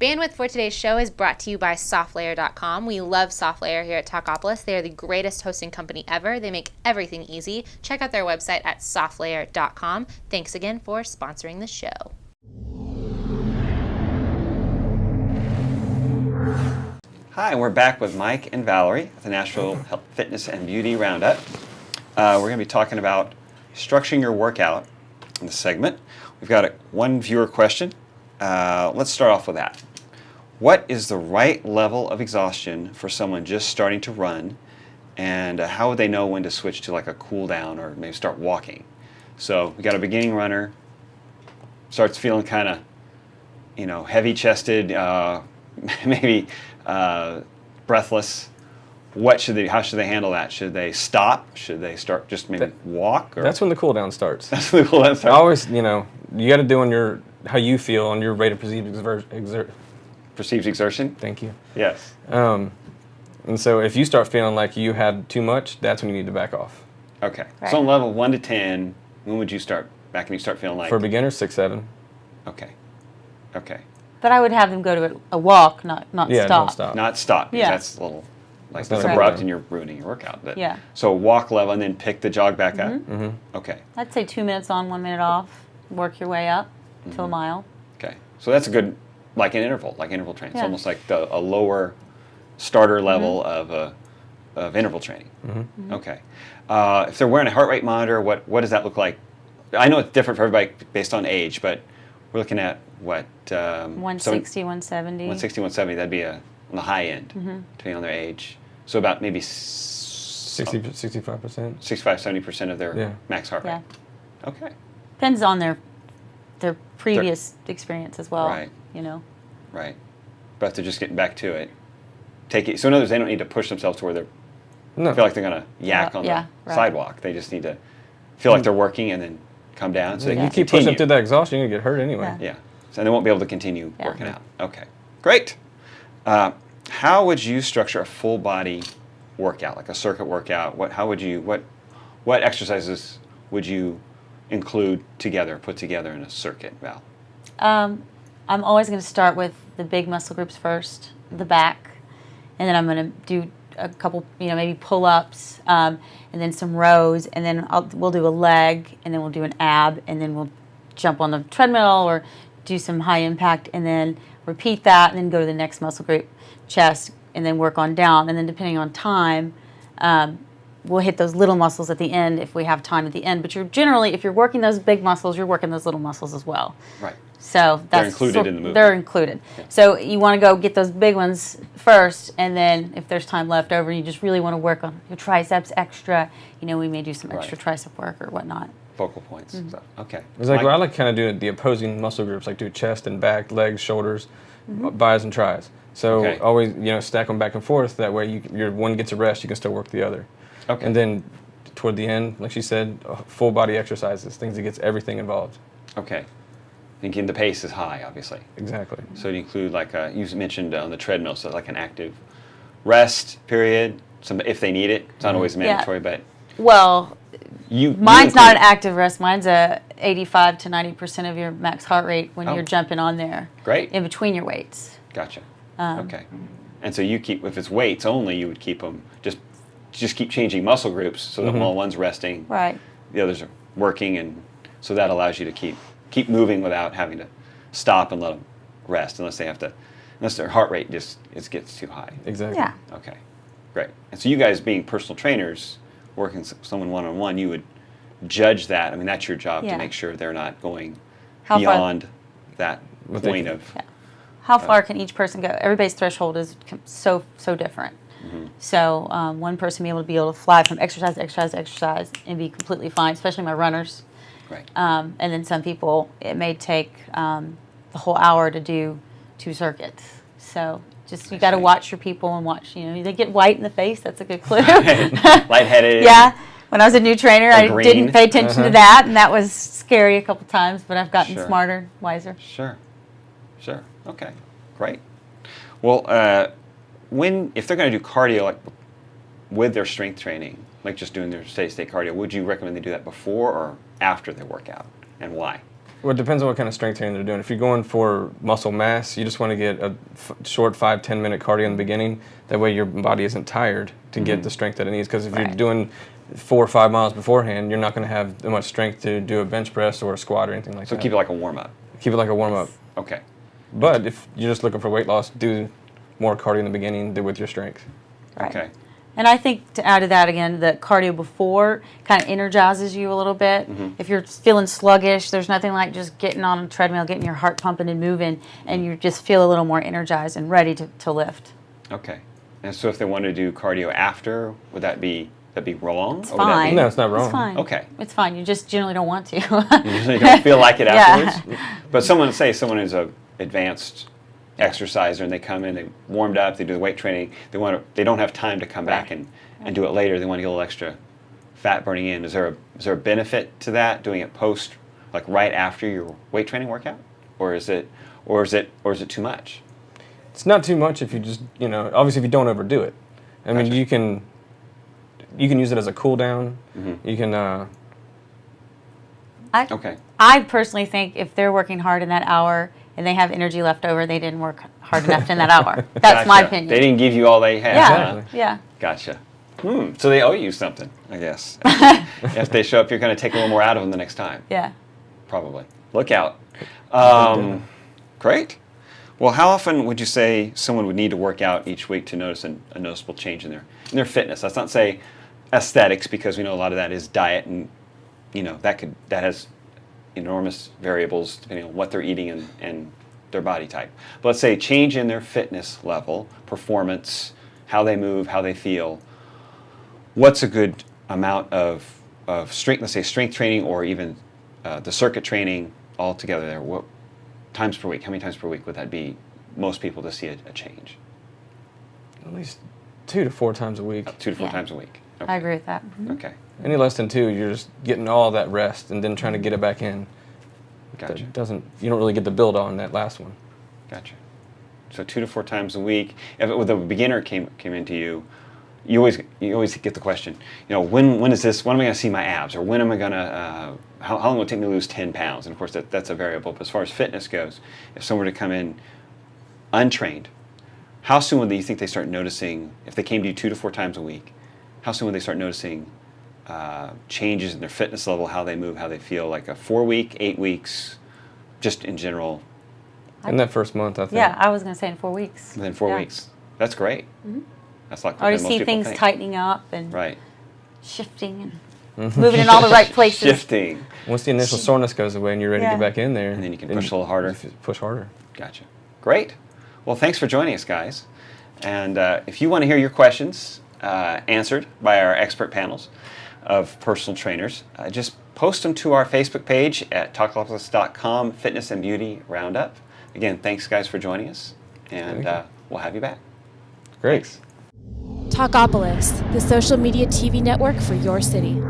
Bandwidth for today's show is brought to you by SoftLayer.com. We love SoftLayer here at Talkapolis. They are the greatest hosting company ever. They make everything easy. Check out their website at SoftLayer.com. Thanks again for sponsoring the show. Hi, we're back with Mike and Valerie at the Nashville Health, Fitness and Beauty Roundup. We're going to be talking about structuring your workout in this segment. We've got one viewer question. Let's start off with that. What is the right level of exhaustion for someone just starting to run, and how would they know when to switch to like a cool down or maybe start walking? So we got a beginning runner, starts feeling kind of, heavy chested, maybe breathless. How should they handle that? Should they stop? Should they start just maybe walk? Or? That's when the cool down starts. That's when the cool down starts. Always, you got to do on how you feel on your rate of Perceived exertion? Thank you. Yes. And so if you start feeling like you had too much, that's when you need to back off. Okay. Right. So on level 1 to 10, when would you start back and you start feeling like? For beginners, 6, 7. Okay. But I would have them go to a walk, not Yeah, stop. don't stop. Not stop, because Yeah. that's a little, like, That's that's not abrupt right. and you're ruining your workout. But, Yeah. So walk level and then pick the jog back up? Mm-hmm. Okay. I'd say 2 minutes on, 1 minute off. Work your way up to a mile. Okay. So that's a good, like interval training. It's Yeah. almost like a lower starter level of interval training. Mm-hmm. Okay. If they're wearing a heart rate monitor, what does that look like? I know it's different for everybody based on age, but we're looking at what? 160, 170. 160, 170. That'd be on the high end, depending on their age. So about maybe 60, 65%. 65, 70% of their max heart rate. Yeah. Okay. Depends on their previous experience as well. Right. Right. But if they're just getting back to it, take it. So in other words, they don't need to push themselves to where they No. feel like they're going to yak on the right. sidewalk. They just need to feel like they're working and then come down. So they You can keep continue. pushing through that exhaustion, you're going to get hurt anyway. Yeah. Yeah. So they won't be able to continue Yeah. working out. Okay. Great. How would you structure a full body workout, like a circuit workout? What exercises would you include together, put together in a circuit, Val? I'm always going to start with the big muscle groups first, the back, and then I'm going to do a couple, maybe pull-ups, and then some rows, and then we'll do a leg, and then we'll do an ab, and then we'll jump on the treadmill or do some high impact, and then repeat that, and then go to the next muscle group, chest, and then work on down, and then depending on time, we'll hit those little muscles at the end if we have time at the end. But if you're working those big muscles, you're working those little muscles as well. Right. So They're included in the movement. They're included. Yeah. So you want to go get those big ones first, and then if there's time left over, you just really want to work on your triceps extra. We may do some extra tricep work or whatnot. Focal points. So, okay. It's like, Mike? well, I like kind of doing the opposing muscle groups, like do chest and back, legs, shoulders, bis and tris. So Okay. always, stack them back and forth. That way, your one gets a rest, you can still work the other. Okay. And then toward the end, like she said, full body exercises, things that gets everything involved. Okay. Thinking the pace is high, obviously. Exactly. So you include you mentioned on the treadmill, so like an active rest period. If they need it, it's not always mandatory, but Well, you. mine's not an active rest. Mine's a 85 to 90% of your max heart rate when you're jumping on there. Great. In between your weights. Gotcha. Okay. And so if it's weights only, you would keep them just keep changing muscle groups so that while one's resting, Right. the others are working, and so that allows you to keep moving without having to stop and let them rest unless their heart rate gets too high. Exactly. Yeah. Okay, great. And so you guys being personal trainers, working with someone one-on-one, you would judge that. I mean, that's your job to make sure they're not going beyond that point of. Yeah. How far can each person go? Everybody's threshold is so different. So one person be able to fly from exercise to exercise to exercise and be completely fine, especially my runners. Right. And then some people, it may take the whole hour to do 2 circuits. So you got to watch your people and watch. They get white in the face. That's a good clue. Lightheaded. Yeah. When I was a new trainer, I green. didn't pay attention to that, and that was scary a couple times. But I've gotten smarter, wiser. Sure. Okay. Great. Well, if they're going to do cardio like with their strength training, like just doing their steady state cardio, would you recommend they do that before or after their workout, and why? Well, it depends on what kind of strength training they're doing. If you're going for muscle mass, you just want to get a short 5-10 minute cardio in the beginning. That way your body isn't tired to get the strength that it needs. Because if you're doing 4 or 5 miles beforehand, you're not going to have that much strength to do a bench press or a squat or anything like that. So keep it like a warm-up. Keep it like a warm-up. Okay. But if you're just looking for weight loss, do more cardio in the beginning, do with your strength. Right. Okay. And I think to add to that again, the cardio before kind of energizes you a little bit. If you're feeling sluggish, there's nothing like just getting on a treadmill, getting your heart pumping and moving, and you just feel a little more energized and ready to lift. Okay. And so if they want to do cardio after, would that be wrong? It's Or would that fine. be- No, it's not wrong. It's fine. Okay. It's fine. You just generally don't want to. You usually don't feel like it Yeah. afterwards. But someone who's a advanced exerciser and they come in, they warmed up, they do the weight training, they don't have time to come back and do it later. They want to get a little extra fat burning in. Is there a benefit to that, doing it post, like right after your weight training workout? Or is it too much? It's not too much if you just, obviously if you don't overdo it. I mean, Gotcha. you can use it as a cool down. You can Okay. I personally think if they're working hard in that hour and they have energy left over, they didn't work hard enough in that hour. That's my Gotcha. opinion. They didn't give you all they had. Yeah. huh? Yeah. Gotcha. So they owe you something, I guess. If they show up, you're going to take a little more out of them the next time. Yeah. Probably. Look out. Great. Well, how often would you say someone would need to work out each week to notice a noticeable change in their fitness? Let's not say aesthetics, because we know a lot of that is diet, and that has enormous variables depending on what they're eating and their body type. But let's say change in their fitness level, performance, how they move, how they feel. What's a good amount of strength? Let's say strength training, or even the circuit training all together there. What times per week? How many times per week would that be? Most people to see a change. at least 2 to 4 times a week. 2 to 4 Yeah. times a week. I agree with that. Okay. Any less than 2, you're just getting all that rest and then trying to get it back in. Gotcha. You don't really get the build on that last one. Gotcha. So 2 to 4 times a week. If a beginner came into you, you always get the question, when is this? When am I going to see my abs? Or when am I going to? How long will it take me to lose 10 pounds? And of course, that's a variable. But as far as fitness goes, if someone were to come in untrained, how soon would you think they start noticing? If they came to you 2 to 4 times a week, how soon would they start noticing changes in their fitness level, how they move, how they feel? Like a 4 week, 8 weeks, just in general. In that first month, I think. Yeah, I was going to say in 4 weeks. Within 4 Yeah. weeks. That's great. Mm-hmm. That's like Already most see people things think. tightening up and Right. shifting and moving in all the right places. Shifting. Once the initial soreness goes away and you're ready to Yeah. get back in there. And then you can push a little harder. Push harder. Gotcha. Great. Well, thanks for joining us, guys. And if you want to hear your questions answered by our expert panels of personal trainers, just post them to our Facebook page at talkapolis.com, Fitness and Beauty Roundup. Again, thanks, guys, for joining us. And we'll have you back. Great. Thanks. Talkapolis, the social media TV network for your city.